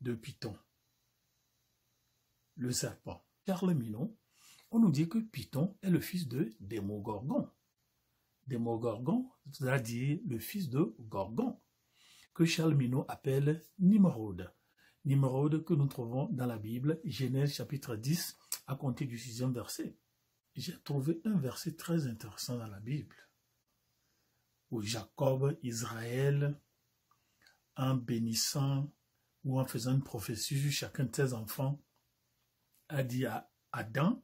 de Python? Le serpent. Charles Minot, on nous dit que Python est le fils de Démogorgon. Démogorgon, c'est-à-dire le fils de Gorgon, que Charles Minot appelle Nimrod. Nimrod que nous trouvons dans la Bible, Genèse chapitre 10, à compter du 6e verset. J'ai trouvé un verset très intéressant dans la Bible, où Jacob, Israël, en bénissant ou en faisant une prophétie sur chacun de ses enfants, a dit à Adam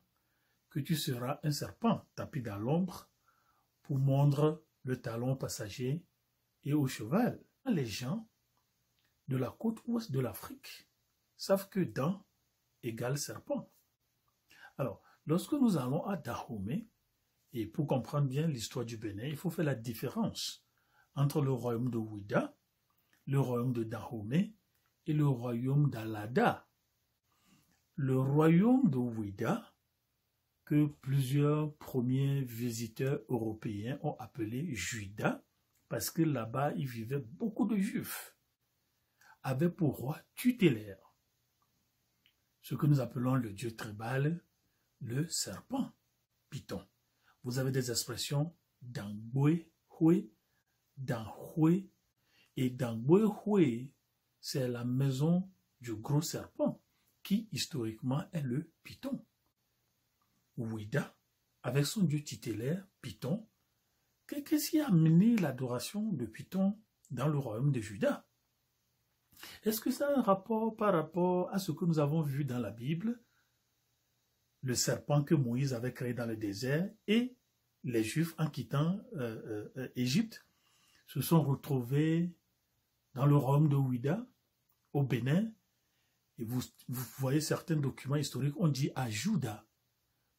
que tu seras un serpent tapis dans l'ombre pour mordre le talon passager et au cheval. Les gens de la côte ouest de l'Afrique savent que dent égale serpent. Alors, lorsque nous allons à Dahomey, et pour comprendre bien l'histoire du Bénin, il faut faire la différence entre le royaume de Ouida, le royaume de Dahomey et le royaume d'Alada. Le royaume de Ouida, que plusieurs premiers visiteurs européens ont appelé Juda, parce que là-bas, il vivait beaucoup de Juifs, avait pour roi tutélaire ce que nous appelons le dieu tribal, le serpent, Python. Vous avez des expressions Dangwe-Hwe, Dangwe, et Dangwe-Hwe, c'est la maison du gros serpent, qui historiquement est le Python. Ouida, avec son dieu tutélaire, Python, qu'est-ce qui a amené l'adoration de Python dans le royaume de Juda? Est-ce que ça a un rapport par rapport à ce que nous avons vu dans la Bible, le serpent que Moïse avait créé dans le désert, et les Juifs, en quittant Égypte, se sont retrouvés dans le royaume de Ouida, au Bénin, et vous voyez certains documents historiques, on dit à Juda,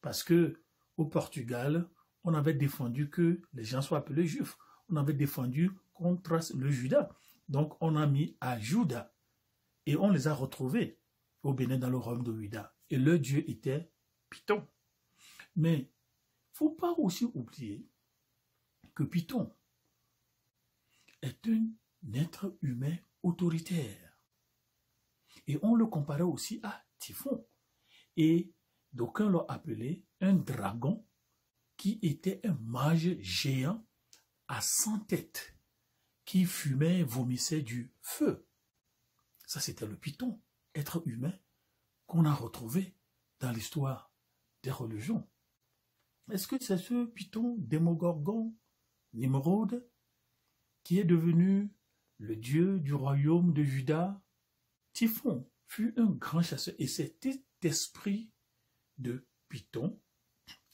parce que au Portugal, on avait défendu que les gens soient appelés Juifs, on avait défendu contre le Juda, donc on a mis à Juda, et on les a retrouvés au Bénin dans le royaume de Ouida, et leur dieu était Python. Mais il ne faut pas aussi oublier que Python est un être humain autoritaire. Et on le comparait aussi à Typhon. Et d'aucuns l'ont appelé un dragon qui était un mage géant à 100 têtes, qui fumait et vomissait du feu. Ça, c'était le Python, être humain, qu'on a retrouvé dans l'histoire des religions. Est-ce que c'est ce Python, Démogorgon, Nimrod, qui est devenu le dieu du royaume de Juda? Typhon fut un grand chasseur, et c'était cet esprit de Python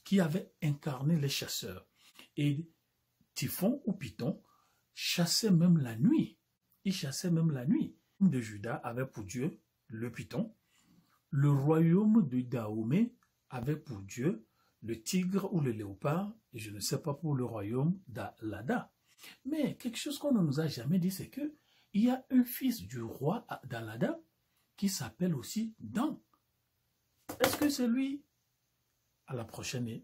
qui avait incarné les chasseurs. Et Typhon ou Python chassait même la nuit. Il chassait même la nuit. Le royaume de Juda avait pour dieu le Python. Le royaume de Dahomey avait pour dieu le tigre ou le léopard, et je ne sais pas pour le royaume d'Alada. Mais quelque chose qu'on ne nous a jamais dit, c'est que il y a un fils du roi d'Alada qui s'appelle aussi Dan. Est-ce que c'est lui? À la prochaine